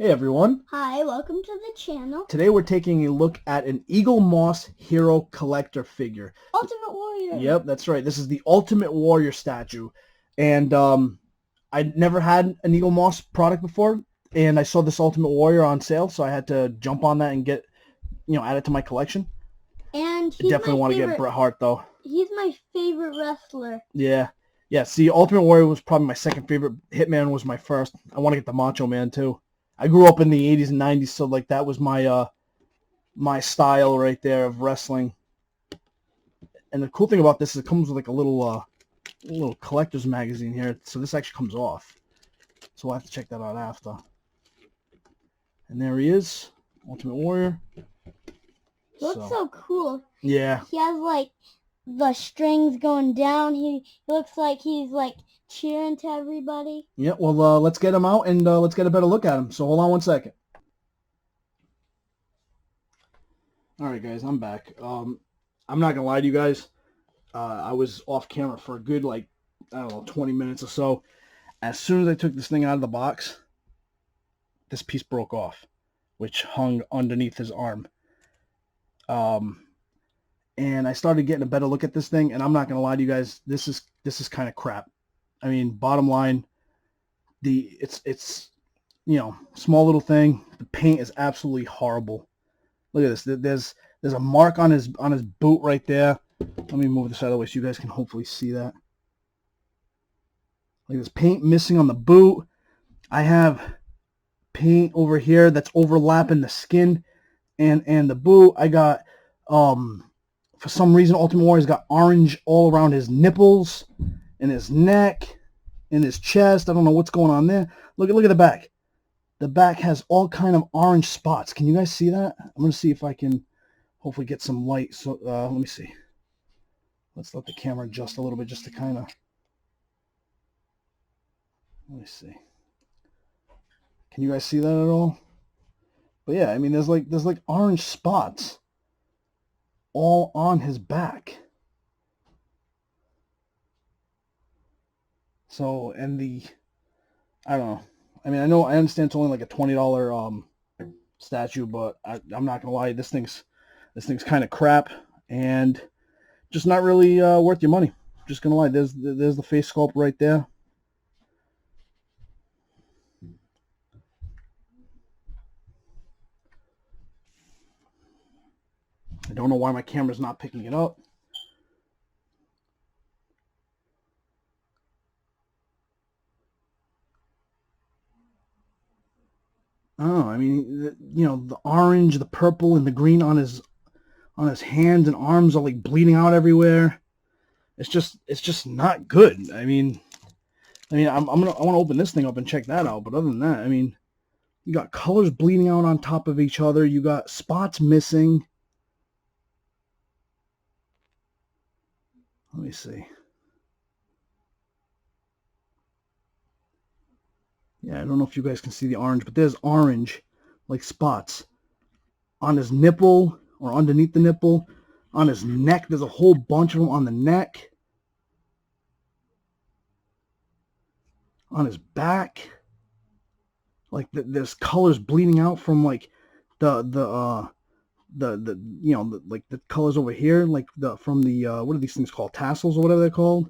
Hey everyone, Hi, welcome to the channel. today we're taking a look at an Eaglemoss Hero Collector figure. Ultimate Warrior. Yep, that's right. This is the Ultimate Warrior statue. And I never had an Eaglemoss product before, and I saw this Ultimate Warrior on sale, so I had to jump on that and get, add it to my collection. And I definitely want to get Bret Hart, though. He's my favorite wrestler. Yeah. Yeah, see, Ultimate Warrior was probably my second favorite. Hitman was my first. I want to get the Macho Man, too. I grew up in the 80s and 90s, so like that was my my style right there of wrestling. And the cool thing about this is it comes with like a little collector's magazine here. So this actually comes off. So we'll have to check that out after. And there he is, Ultimate Warrior. He looks so cool. Yeah. He has like the strings going down. He looks like he's like cheering to everybody. Yeah, well, let's get him out and let's get a better look at him. So hold on one second. All right, guys, I'm back. I'm not gonna lie to you guys. I was off camera for a good, like, I don't know, 20 minutes or so. As soon as I took this thing out of the box, this piece broke off, which hung underneath his arm. And I started getting a better look at this thing, and I'm not gonna lie to you guys, this is kind of crap. I mean, bottom line, it's small little thing. The paint is absolutely horrible. Look at this. There's a mark on his boot right there. Let me move this out of the way so you guys can hopefully see that. Like, there's paint missing on the boot. I have paint over here that's overlapping the skin and the boot. I got for some reason Ultimate Warrior's got orange all around his nipples and his neck and his chest. I don't know what's going on there. Look at the back. The back has all kind of orange spots. Can you guys see that? I'm going to see if I can hopefully get some light. So let me see. Let's let the camera adjust a little bit just to kind of... Let me see. Can you guys see that at all? But yeah, I mean, there's like orange spots all on his back. So, and I don't know. I mean, I understand it's only like a $20 statue, but I'm not gonna lie, this thing's kind of crap and just not really worth your money. Just gonna lie, there's the face sculpt right there. I don't know why my camera's not picking it up. Oh, I mean, the orange, the purple, and the green on his hands and arms are like bleeding out everywhere. It's just not good. I want to open this thing up and check that out. But other than that, I mean, you got colors bleeding out on top of each other. You got spots missing. Let me see. Yeah, I don't know if you guys can see the orange, but there's orange, like spots, on his nipple or underneath the nipple. On his neck, there's a whole bunch of them on the neck. On his back, like there's colors bleeding out from like the colors over here, like from the what are these things called, tassels or whatever they're called.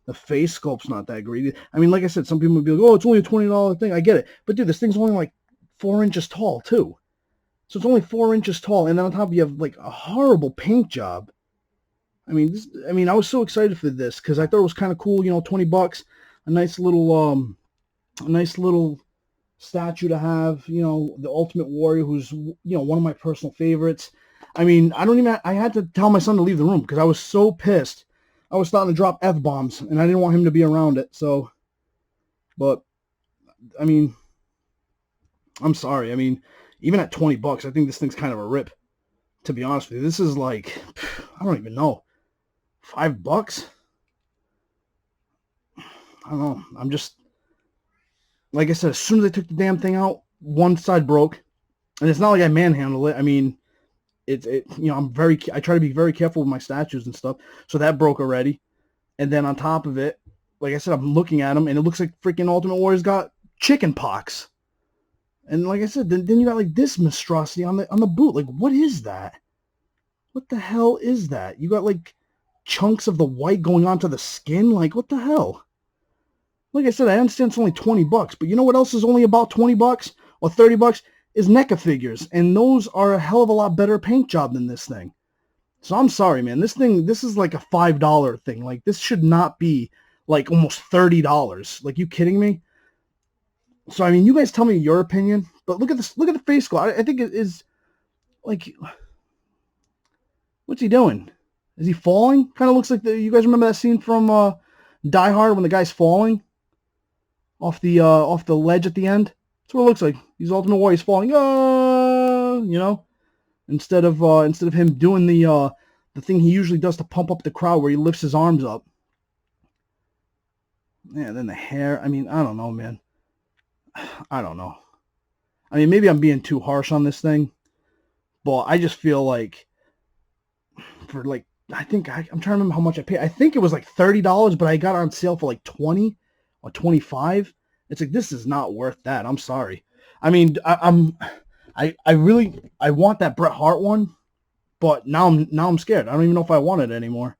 The face sculpt's not that great. I mean, like I said, some people would be like, oh, it's only a $20 thing. I get it. But dude, this thing's only like 4 inches tall too. So it's only 4 inches tall, and then on top you have like a horrible paint job. I mean, I was so excited for this because I thought it was kind of cool. $20, a nice little statue to have. The Ultimate Warrior, who's one of my personal favorites. I mean, I had to tell my son to leave the room because I was so pissed. I was starting to drop F-bombs, and I didn't want him to be around it. So, but I mean, I'm sorry. I mean, even at $20, I think this thing's kind of a rip. To be honest with you, this is like, I don't even know, $5. I don't know. I'm just, like I said, as soon as I took the damn thing out, one side broke, and it's not like I manhandled it. I mean, I try to be very careful with my statues and stuff. So that broke already. And then on top of it, like I said, I'm looking at him and it looks like freaking Ultimate Warrior's got chicken pox. And like I said, then you got like this monstrosity on the boot. Like, what is that? What the hell is that? You got like chunks of the white going onto the skin. Like, what the hell? Like I said, I understand it's only $20, but you know what else is only about $20 or $30 is NECA figures, and those are a hell of a lot better paint job than this thing. So I'm sorry, man. This is like a $5 thing. Like, this should not be like almost $30. Like, you kidding me? So I mean, you guys tell me your opinion, but look at this. Look at the face glow. I think it is like, what's he doing? Is he falling? Kind of looks like you guys remember that scene from Die Hard when the guy's falling off the ledge at the end. That's what it looks like. He's Ultimate Warrior. He's falling. You know, instead of him doing the thing he usually does to pump up the crowd, where he lifts his arms up. Yeah, then the hair. I mean, I don't know, man. I don't know. I mean, maybe I'm being too harsh on this thing, but I just feel like for like I'm trying to remember how much I paid. I think it was like $30, but I got it on sale for like 20 or 25. It's like, this is not worth that. I'm sorry. I mean, I really want that Bret Hart one, but now I'm scared. I don't even know if I want it anymore.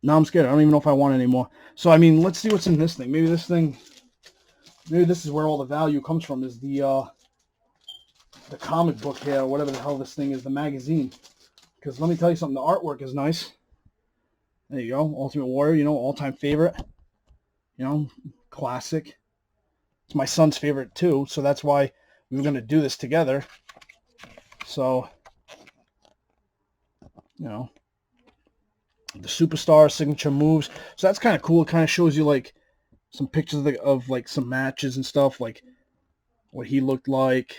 Now I'm scared. I don't even know if I want it anymore. So I mean, let's see what's in this thing. Maybe this is where all the value comes from, is the comic book here, or whatever the hell this thing is, the magazine. Because let me tell you something, the artwork is nice. There you go, Ultimate Warrior, you know, all-time favorite. You know, classic. It's my son's favorite too, so that's why we were going to do this together. So, you know, the Superstar signature moves. So that's kind of cool. It kind of shows you like some pictures of like some matches and stuff, like what he looked like.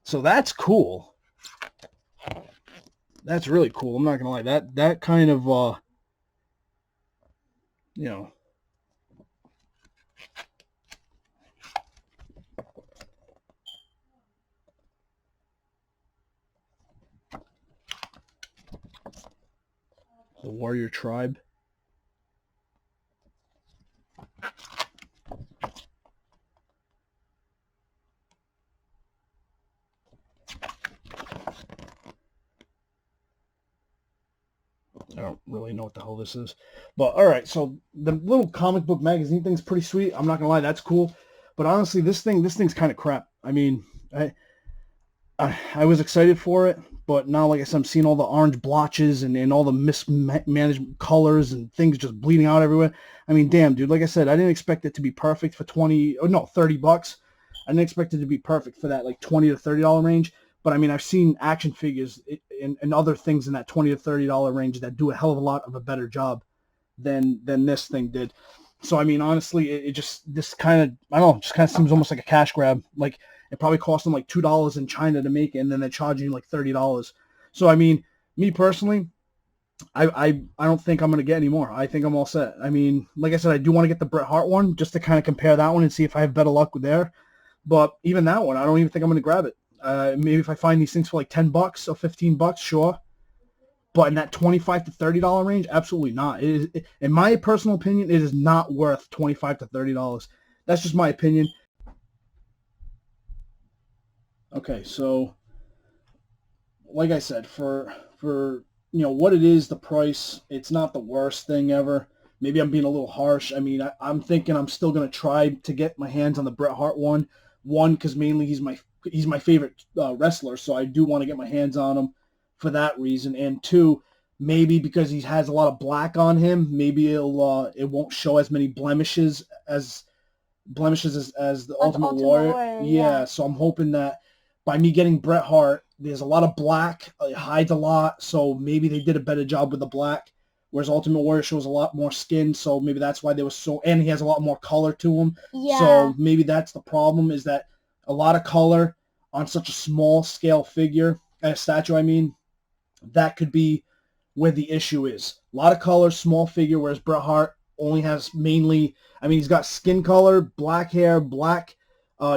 So that's cool. That's really cool. I'm not gonna lie. That kind of you know, the Warrior Tribe. I don't really know what the hell this is. But all right, so the little comic book magazine thing's pretty sweet. I'm not gonna lie, that's cool. But honestly, this thing's kind of crap. I mean, I was excited for it, but now, like I said, I'm seeing all the orange blotches and all the mismanaged colors and things just bleeding out everywhere. I mean, damn, dude. Like I said, I didn't expect it to be perfect for $30. I didn't expect it to be perfect for that like $20 to $30 range. But I mean, I've seen action figures and other things in that $20 to $30 range that do a hell of a lot of a better job than this thing did. So I mean, honestly, this kind of, I don't know, just kind of seems almost like a cash grab. Like, it probably cost them like $2 in China to make it, and then they're charging you like $30. So I mean, me personally, I don't think I'm gonna get any more. I think I'm all set. I mean, like I said, I do want to get the Bret Hart one just to kind of compare that one and see if I have better luck with there. But even that one, I don't even think I'm gonna grab it. Maybe if I find these things for like $10 or $15, sure. But in that $25 to $30 range, absolutely not. In my personal opinion, it is not worth $25 to $30. That's just my opinion. Okay, so like I said, for what it is, the price, it's not the worst thing ever. Maybe I'm being a little harsh. I mean, I'm thinking I'm still gonna try to get my hands on the Bret Hart one. One, because mainly he's my favorite wrestler, so I do want to get my hands on him for that reason. And two, maybe because he has a lot of black on him, maybe it won't show as many blemishes as the Ultimate Warrior. Yeah, so I'm hoping that by me getting Bret Hart, there's a lot of black. It hides a lot, so maybe they did a better job with the black. Whereas Ultimate Warrior shows a lot more skin, so maybe that's why they were so... And he has a lot more color to him. Yeah. So maybe that's the problem, is that a lot of color on such a small scale figure, a statue, I mean, that could be where the issue is. A lot of color, small figure, whereas Bret Hart only has mainly... I mean, he's got skin color, black hair, black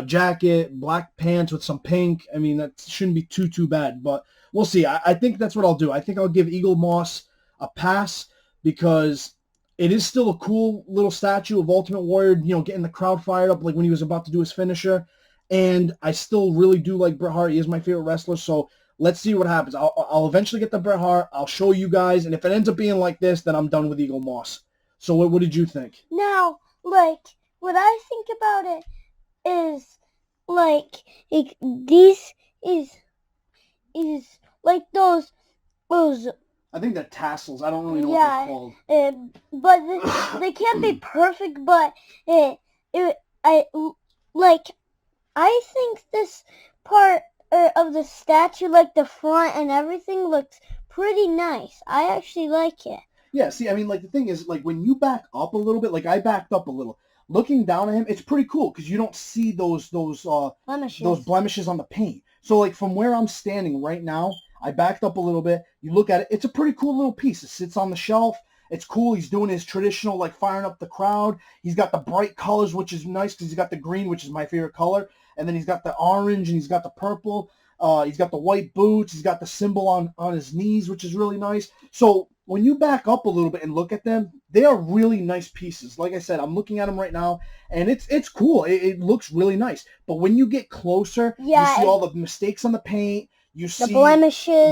jacket, black pants with some pink. I mean, that shouldn't be too bad, but we'll see. I think that's what I'll do. I think I'll give Eaglemoss a pass because it is still a cool little statue of Ultimate Warrior, getting the crowd fired up like when he was about to do his finisher. and I still really do like Bret Hart. He is my favorite wrestler, so let's see what happens. I'll eventually get the Bret Hart. I'll show you guys, and if it ends up being like this, then I'm done with Eaglemoss. So what did you think? Now, like, what I think about it is, like, these is like those I think they're tassels. I don't really know what yeah, they're called. but they can't be perfect. But I like I think this part of the statue, like the front and everything, looks pretty nice. I actually like it. Yeah, see, I mean, like the thing is, like when you back up a little bit, like I backed up a little, looking down at him, it's pretty cool because you don't see those blemishes on the paint. So like from where I'm standing right now, I backed up a little bit. You look at it, it's a pretty cool little piece. It sits on the shelf. It's cool. He's doing his traditional like firing up the crowd. He's got the bright colors, which is nice because he's got the green, which is my favorite color, and then he's got the orange and he's got the purple. He's got the white boots. He's got the symbol on his knees, which is really nice. So when you back up a little bit and look at them, they are really nice pieces. Like I said, I'm looking at them right now, and it's cool. It looks really nice. But when you get closer, you see all the mistakes on the paint. You see the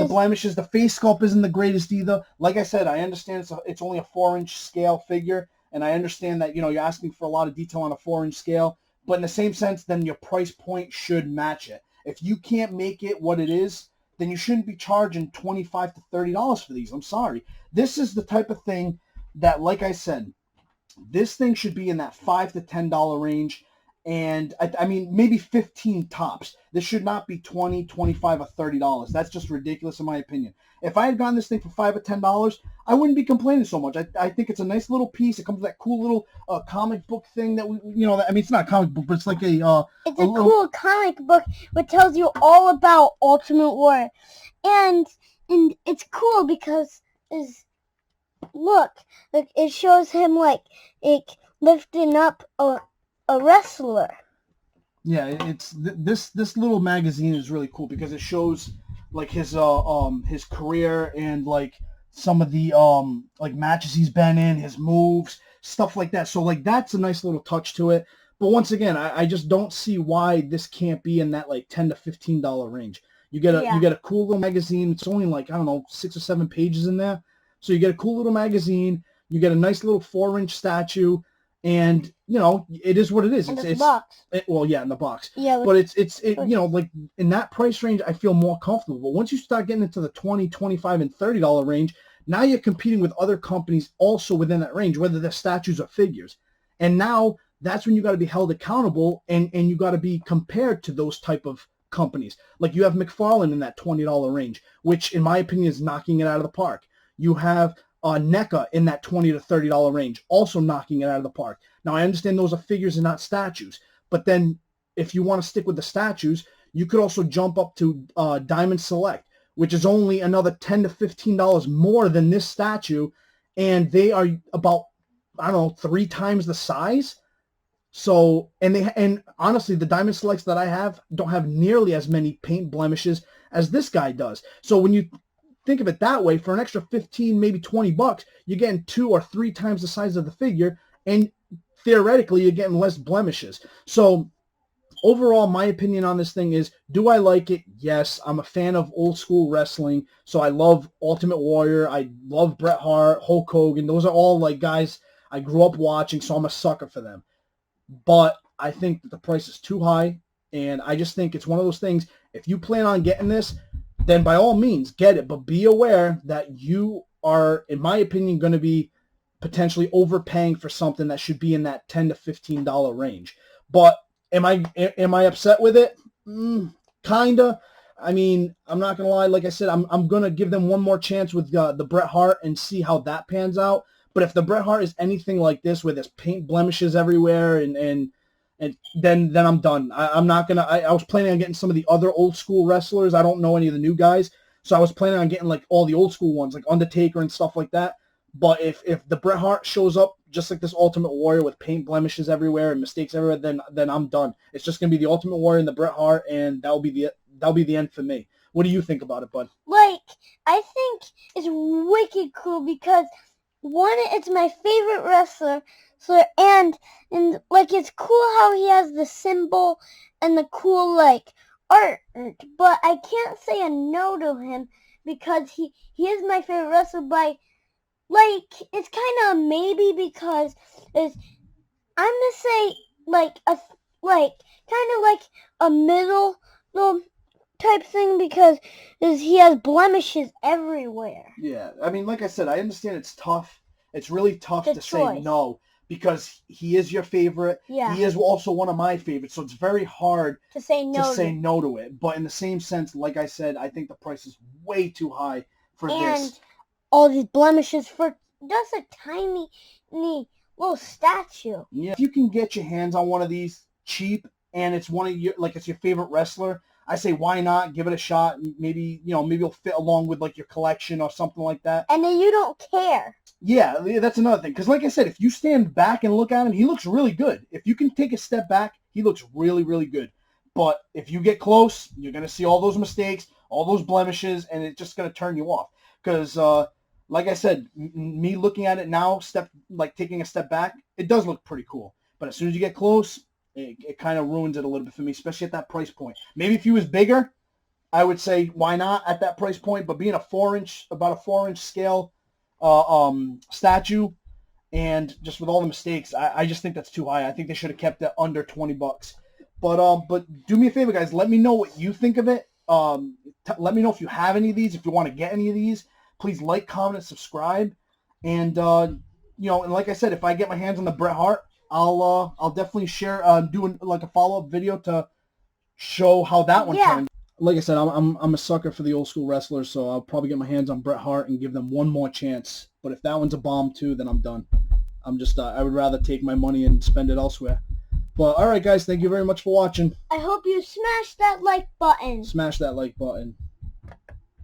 blemishes. The face sculpt isn't the greatest either. Like I said, I understand it's only a 4-inch scale figure, and I understand that you're asking for a lot of detail on a 4-inch scale. But in the same sense, then your price point should match it. If you can't make it what it is, then you shouldn't be charging $25 to $30 for these. I'm sorry. This is the type of thing that, like I said, this thing should be in that $5 to $10 range. And I mean, maybe 15 tops. This should not be 20, 25, or $30. That's just ridiculous in my opinion. If I had gotten this thing for $5 or $10, I wouldn't be complaining so much. I think it's a nice little piece. It comes with that cool little comic book thing that I mean, it's not a comic book, but it's like it's a cool comic book which tells you all about Ultimate Warrior, and it's cool because look, it shows him like lifting up a wrestler. Yeah, it's this little magazine is really cool because it shows like his career and like some of the like matches he's been in, his moves, stuff like that. So like that's a nice little touch to it. But once again, I just don't see why this can't be in that like $10 to $15 range. You get a cool little magazine. It's only like, I don't know, 6 or 7 pages in there. So you get a cool little magazine. You get a nice little 4-inch statue. And it is what it is. It's the box. Well, yeah, in the box. Yeah, but it's like in that price range, I feel more comfortable. But once you start getting into the $20, $25, and $30 range, now you're competing with other companies also within that range, whether they're statues or figures. And now that's when you got to be held accountable and you got to be compared to those type of companies. Like you have McFarlane in that $20 range, which in my opinion is knocking it out of the park. You have NECA in that $20 to $30 range, also knocking it out of the park. Now, I understand those are figures and not statues, but then if you want to stick with the statues, you could also jump up to Diamond Select, which is only another $10 to $15 more than this statue, and they are about, I don't know, 3 times the size. So, and honestly, the Diamond Selects that I have don't have nearly as many paint blemishes as this guy does. So when you think of it that way, for an extra 15, maybe $20, you're getting 2 or 3 times the size of the figure, and theoretically, you're getting less blemishes. So overall, my opinion on this thing is, do I like it? Yes. I'm a fan of old school wrestling, so I love Ultimate Warrior. I love Bret Hart, Hulk Hogan. Those are all like guys I grew up watching, so I'm a sucker for them. But I think that the price is too high, and I just think it's one of those things, if you plan on getting this, then by all means get it, but be aware that you are, in my opinion, going to be potentially overpaying for something that should be in that $10 to $15 range. But am I upset with it? Kinda. I mean, I'm not gonna lie. Like I said, I'm gonna give them one more chance with the Bret Hart and see how that pans out. But if the Bret Hart is anything like this, where there's paint blemishes everywhere, and then I'm done. I'm not gonna. I was planning on getting some of the other old school wrestlers. I don't know any of the new guys, so I was planning on getting like all the old school ones, like Undertaker and stuff like that. But if the Bret Hart shows up just like this Ultimate Warrior with paint blemishes everywhere and mistakes everywhere, then I'm done. It's just gonna be the Ultimate Warrior and the Bret Hart, and that'll be the end for me. What do you think about it, bud? Like, I think it's wicked cool because one, it's my favorite wrestler, so and like it's cool how he has the symbol and the cool like art, but I can't say a no to him because he is my favorite wrestler. By like it's kind of maybe because it's I'm gonna say like a like kind of like a middle little type thing because he has blemishes everywhere. Yeah, I mean, like I said, I understand it's tough. It's really tough The to say choice. no because he is your favorite. Yeah. He is also one of my favorites, so it's very hard To say no. to say no to it. But in the same sense, like I said, I think the price is way too high for and this. all these blemishes for just a tiny little statue. Yeah, if you can get your hands on one of these cheap and it's one of your like it's your favorite wrestler, I say why not give it a shot. Maybe maybe it'll fit along with like your collection or something like that. And then you don't care. Yeah, that's another thing. Because like I said, if you stand back and look at him, he looks really good. If you can take a step back, he looks really, really good. But if you get close, you're going to see all those mistakes, all those blemishes, and it's just going to turn you off. Because, like I said, me looking at it now, taking a step back, it does look pretty cool. But as soon as you get close, it kind of ruins it a little bit for me, especially at that price point. Maybe if he was bigger, I would say why not at that price point. But being about a 4-inch scale statue, and just with all the mistakes, I just think that's too high. I think they should have kept it under $20. But do me a favor, guys. Let me know what you think of it. Let me know if you have any of these. If you want to get any of these, please like, comment, and subscribe. And and like I said, if I get my hands on the Bret Hart, I'll definitely share do like a follow-up video to show how that one turned. Like I said, I'm a sucker for the old school wrestlers, so I'll probably get my hands on Bret Hart and give them one more chance. But if that one's a bomb too, then I'm done. I'm just I would rather take my money and spend it elsewhere. But all right, guys, thank you very much for watching. I hope you smash that like button. Smash that like button.